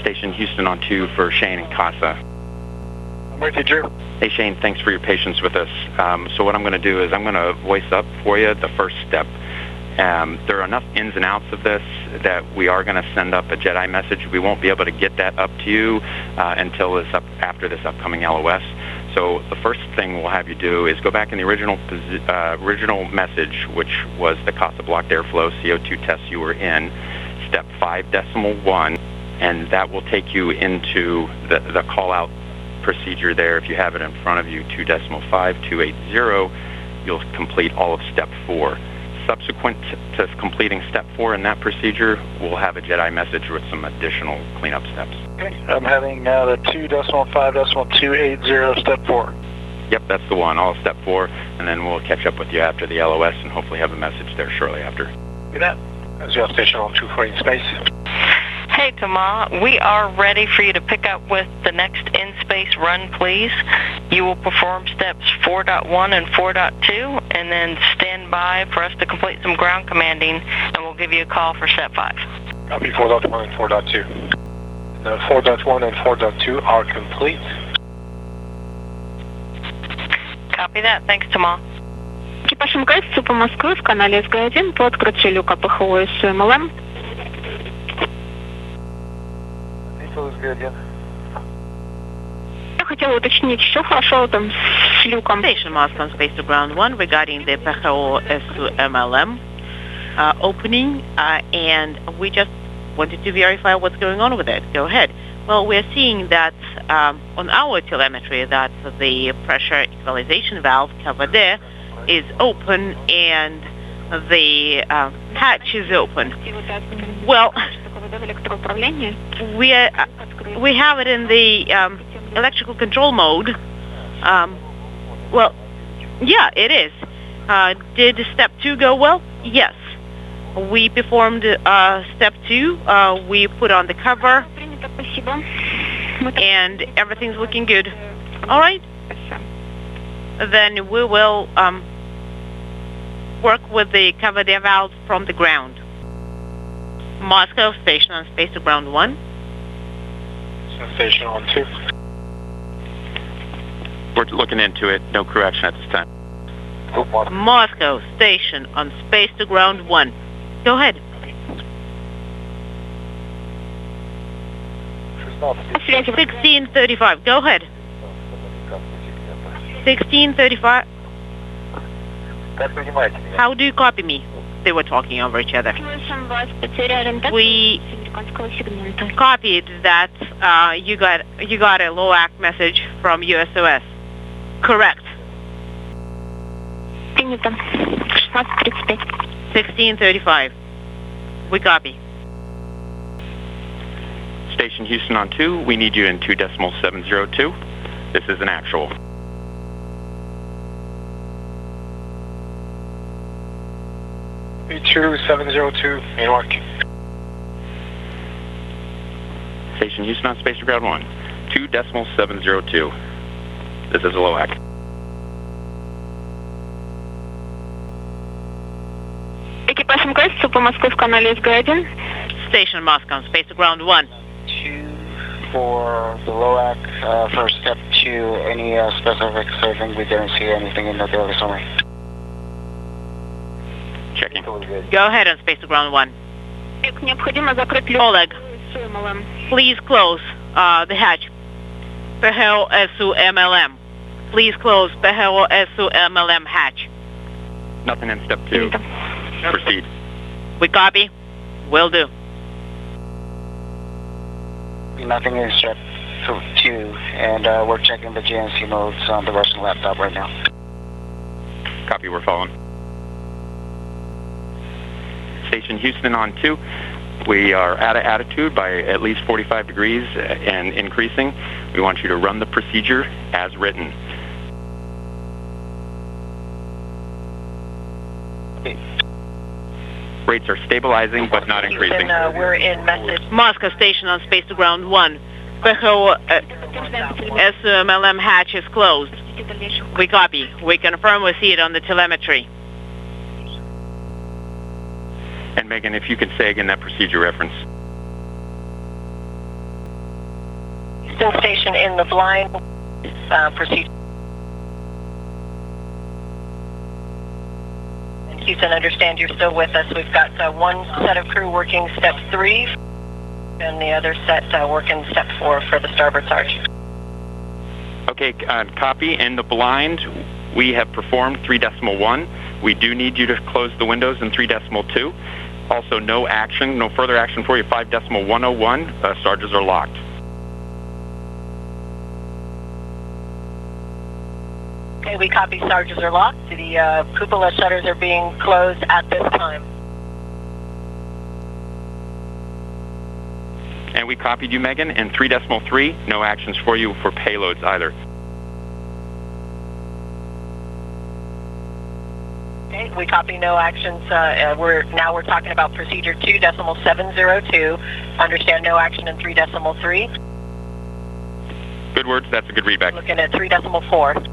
Station Houston on 2 for Shane and Casa. I'm with you, Drew. Hey Shane, thanks for your patience with us. So what I'm going to do is I'm going to voice up for you the first step. There are enough ins and outs of this that we are going to send up a Jedi message. We won't be able to get that up to you until after this upcoming LOS. So the first thing we'll have you do is go back in the original message, which was the Casa blocked airflow CO2 test you were in, step 5.1, and that will take you into the call-out procedure there. If you have it in front of you, 2.5280, you'll complete all of step 4. Subsequent to completing step 4 in that procedure, we'll have a Jedi message with some additional cleanup steps. Okay, I'm having now the 2.5.280 step 4. Yep, that's the one, all of step 4, and then we'll catch up with you after the LOS and hopefully have a message there shortly after. Do that. As you have station on 2 for in space. Hey, Thomas, we are ready for you to pick up with the next in-space run, please. You will perform steps 4.1 and 4.2, and then stand by for us to complete some ground commanding, and we'll give you a call for step 5. Copy 4.1 and 4.2. The 4.1 and 4.2 are complete. Copy that. Thanks, Thomas. Экипаж МКС СУПа Москвы в канале СГ-1 по открытию люка ПХО СУ-МЛМ. Я хотела уточнить, все хорошо там с люком. Station Moscow on Space to Ground 1 regarding the PHO SU-MLM opening, and we just wanted to verify what's going on with it. Go ahead. Well, we're seeing that on our telemetry that the pressure equalization valve cover there is open and the hatch is open. Well, we have it in the electrical control mode. Well, yeah, it is. Did step 2 go well? Yes. We performed step 2. We put on the cover, and everything's looking good. All right. Then we will work with the cover their valve from the ground. Moscow station on Space to Ground 1. Station on 2. We're looking into it. No crew action at this time. Moscow station on Space to Ground 1. Go ahead. 1635. Go ahead. 1635. How do you copy me? They were talking over each other. We copied that you got a LOAC message from USOS. Correct. 1635. We copy. Station Houston on 2, we need you in 2.702. This is an actual. B2702, main mark. Station Houston on Space to Ground 1, 2.702. This is a LOAC. Экипаж МКС СУПа Москвы в канале СГ-1. Station Moscow on Space to Ground 1. 2 for the LOAC for step 2. Any specifics? I think we didn't see anything in the daily summary. Checking. Go ahead on Space to Ground 1. Необходимо закрыть люк. Oleg, please close the hatch. PHO SU-MLM. Please close PHO SU-MLM hatch. Nothing in step 2. Proceed. We copy. Will do. Nothing in step 2, and we're checking the GNC modes on the Russian laptop right now. Copy, we're following. Station Houston on 2. We are at an attitude by at least 45 degrees and increasing. We want you to run the procedure as written. Rates are stabilizing but not increasing. We're in message. Moscow station on Space to Ground 1. PHO SU-MLM hatch is closed. We copy. We confirm we see it on the telemetry. And Megan, if you could say again that procedure reference. Houston Station in the blind. Proceed. And Houston, understand you're still with us. We've got one set of crew working step 3, and the other set working step 4 for the starboard sarge. Okay, copy. In the blind, we have performed 3.1. We do need you to close the windows in 3.2. Also, no action, no further action for you. 5.101. Sarges are locked. Okay, we copy. Sarges are locked. The cupola shutters are being closed at this time. And we copied you, Megan, in 3.3. No actions for you for payloads either. Okay, we copy. No actions. We're talking about procedure 2.702. Understand no action in 3.3. Good words. That's a good readback. Looking at 3.4.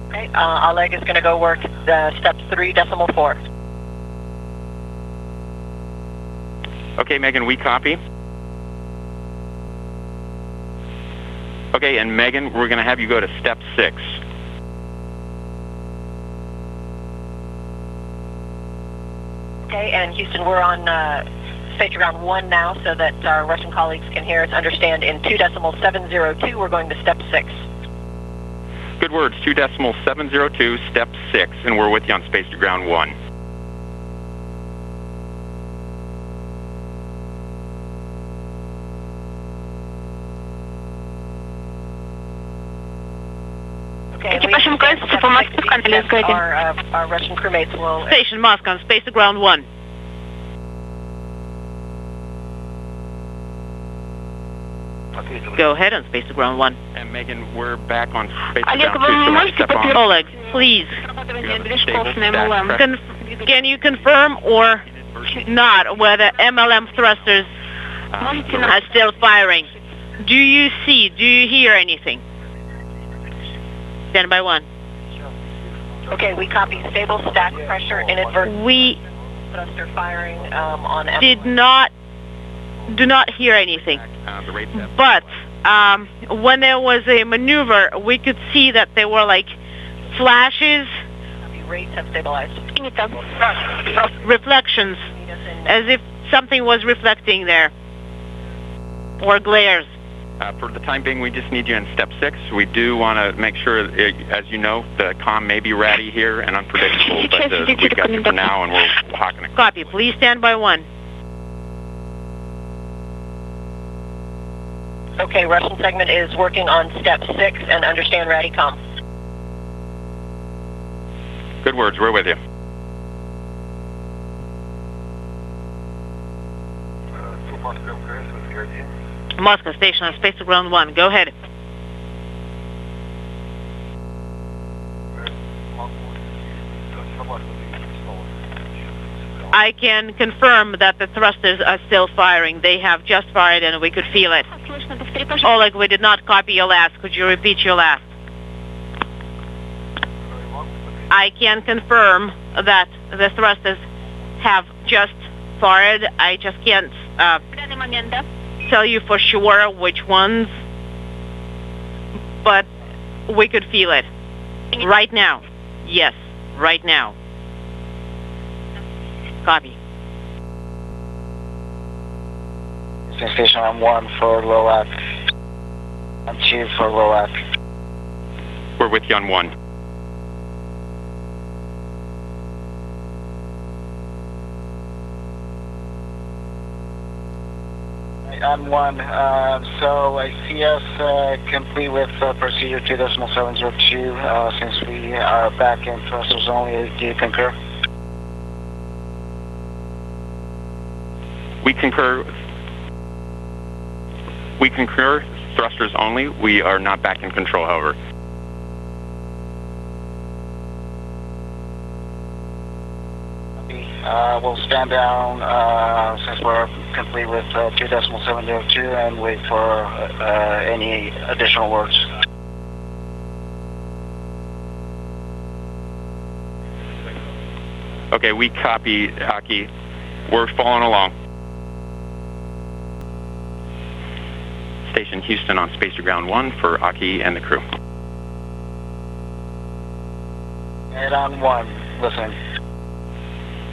Okay, Oleg is going to go work step 3.4. Okay, Megan, we copy. Okay, and Megan, we're going to have you go to step 6. Okay, and Houston, we're on stage ground 1 now so that our Russian colleagues can hear us. Understand in 2.702, we're going to step 6. Good words, 2.702, step 6, and we're with you on space to ground 1. Okay, Экипаж МКС по Москве, канале СГ-1. Our Russian crewmates will... Station Moscow, on space to ground 1. Go ahead on space to ground 1. And Megan, we're back on space to Олег, ground 2, вы so we'll можете step on. подтвердить Oleg, please, срабатывание движков на МЛМ? can you confirm or not whether MLM thrusters are still firing? Do you hear anything? Stand by 1. Okay, we copy. Stable stack pressure, inadvertent We thruster firing on... do not hear anything. The rates have... But when there was a maneuver, we could see that there were like flashes, Rates have stabilized. reflections, as if something was reflecting there, or glares. For the time being, we just need you in step 6. We do want to make sure, as you know, the comm may be ratty here and unpredictable, but we've got you for now, and we're hawking it. Copy. Please stand by 1. Okay, Russian segment is working on step 6 and understand ratty comm. Good words. We're with you. Moscow station on space to ground 1. Go ahead. I can confirm that the thrusters are still firing. They have just fired and we could feel it. Oleg, we did not copy your last. Could you repeat your last? I can confirm that the thrusters have just fired. I just can't tell you for sure which ones, but we could feel it. Right now. Yes, right now. Copy. Station on 1 for LOAC. On 2 for LOAC. We're with you on 1. On 1, so I see us complete with procedure 2.702 since we are back in thrusters only. Do you concur? We concur. We concur. Thrusters only. We are not back in control, however. We'll stand down since we're complete with 2.702 and wait for any additional words. Okay, we copy, Aki. We're following along. Station Houston on Space to Ground 1 for Aki and the crew. Head on 1, listening.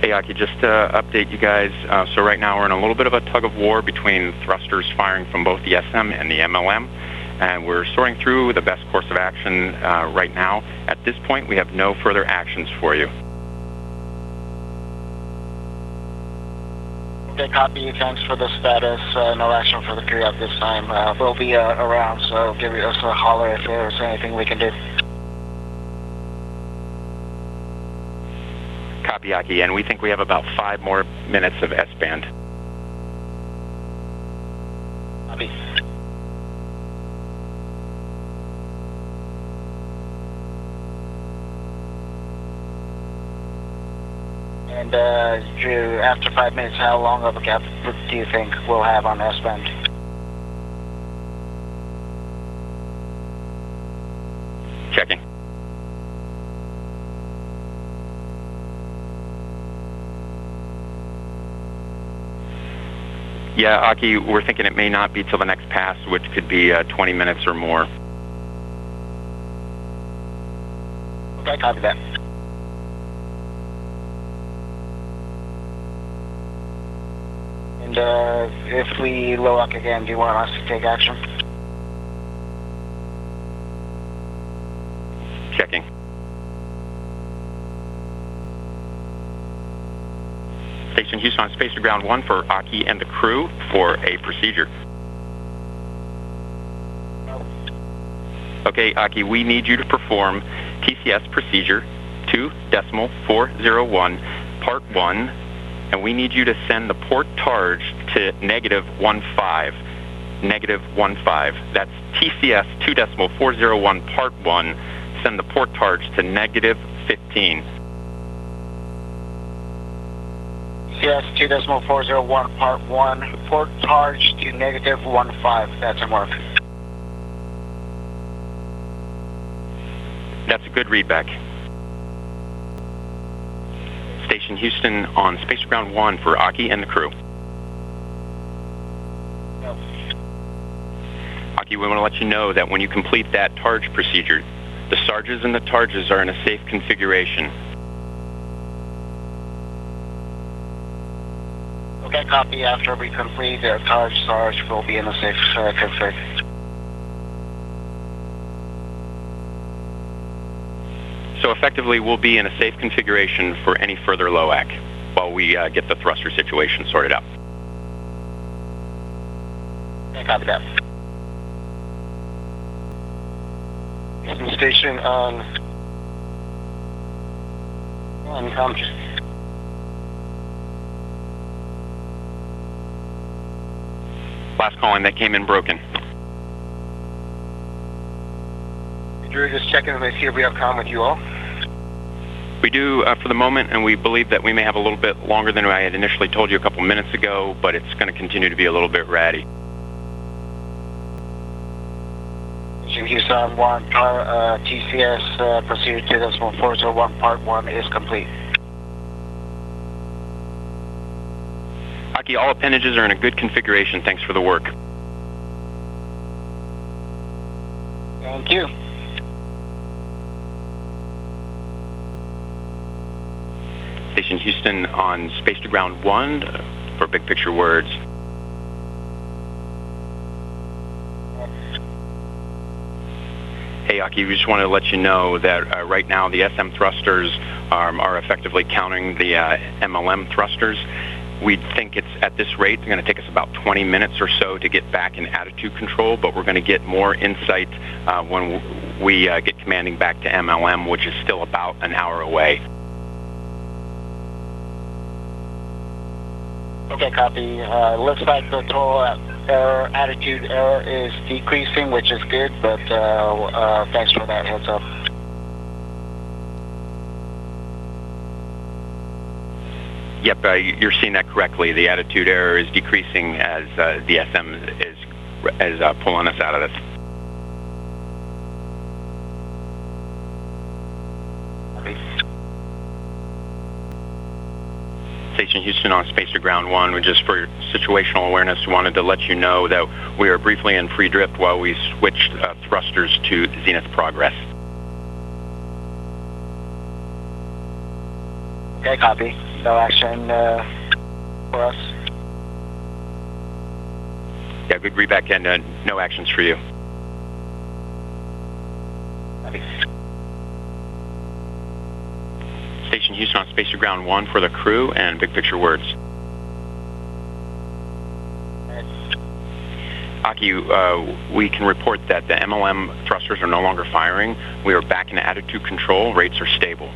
Hey Aki, just to update you guys, so right now we're in a little bit of a tug of war between thrusters firing from both the SM and the MLM, and we're sorting through the best course of action right now. At this point, we have no further actions for you. Okay, copy. Thanks for the status. No action for the crew at this time. We'll be around, so give us a holler if there's anything we can do. Copy, Aki, and we think we have about 5 more minutes of S-band. Copy. And Drew, after 5 minutes, how long of a gap do you think we'll have on S-band? Checking. Yeah, Aki, we're thinking it may not be till the next pass, which could be 20 minutes or more. Okay, copy that. And if we low up again, do you want us to take action? Checking. Station Houston on Space to Ground 1 for Aki and the crew for a procedure. Okay, Aki, we need you to perform TCS procedure 2.401, part 1, and we need you to send the port charge to -15. -15. That's TCS 2.401, part 1. Send the port charge to -15. TCS 2.401, part 1. Port charge to -15. That's a mark. That's a good readback. Station Houston on Space to Ground 1 for Aki and the crew. Aki, we want to let you know that when you complete that targe procedure, the sarges and the targes are in a safe configuration. Okay, copy. After we complete the sarge will be in a safe config. So effectively, we'll be in a safe configuration for any further LOAC while we get the thruster situation sorted out. Okay, copy that. Station on comms. Last calling that came in broken. Drew, just checking to see if we have comm with you all. We do for the moment, and we believe that we may have a little bit longer than I had initially told you a couple minutes ago, but it's going to continue to be a little bit ratty. Houston 1, TCS procedure 2.401, part 1 is complete. Aki, all appendages are in a good configuration. Thanks for the work. Thank you. Station Houston on Space to Ground 1 for big picture words. Hey, Aki, we just want to let you know that right now the SM thrusters are effectively counting the MLM thrusters. We think it's at this rate, it's going to take us about 20 minutes or so to get back in attitude control, but we're going to get more insight when we get commanding back to MLM, which is still about an hour away. Okay, copy. Looks like the total error, attitude error is decreasing, which is good, but thanks for that heads up. Yep, you're seeing that correctly. The attitude error is decreasing as the SM is pulling us out of this. Station Houston on Space to Ground 1. We just, for situational awareness, wanted to let you know that we are briefly in free drift while we switched thrusters to zenith progress. Okay, copy. No action for us. Yeah, good read back, and no actions for you. Copy. Station Houston on Space to Ground 1 for the crew and big picture words. Aki, we can report that the MLM thrusters are no longer firing. We are back in attitude control. Rates are stable.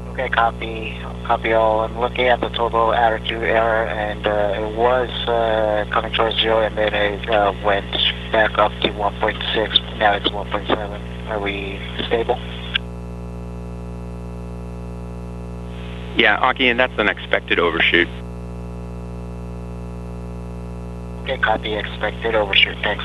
Okay, copy. Copy all. I'm looking at the total attitude error, and it was coming towards 0, and then it went back up to 1.6. Now it's 1.7. Are we stable? Yeah, Aki, and that's an expected overshoot. Okay, copy. Expected overshoot. Thanks.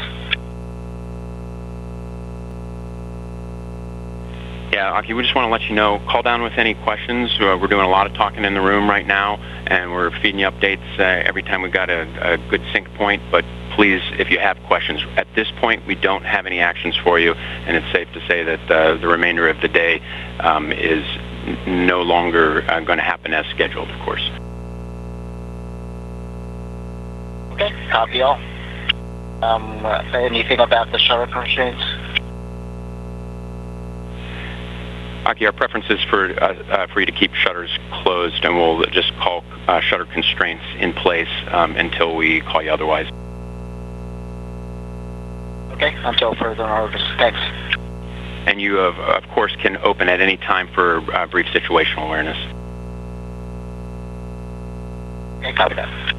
Yeah, Aki, we just want to let you know, call down with any questions. We're doing a lot of talking in the room right now, and we're feeding you updates every time we've got a good sync point. But please, if you have questions, at this point, we don't have any actions for you, and it's safe to say that the remainder of the day is no longer going to happen as scheduled, of course. Okay, copy all. Anything about the shutter constraints? Aki, our preference is for you to keep shutters closed, and we'll just call shutter constraints in place until we call you otherwise. Okay, until further orders. Thanks. And you, of course, can open at any time for brief situational awareness. Okay, copy that.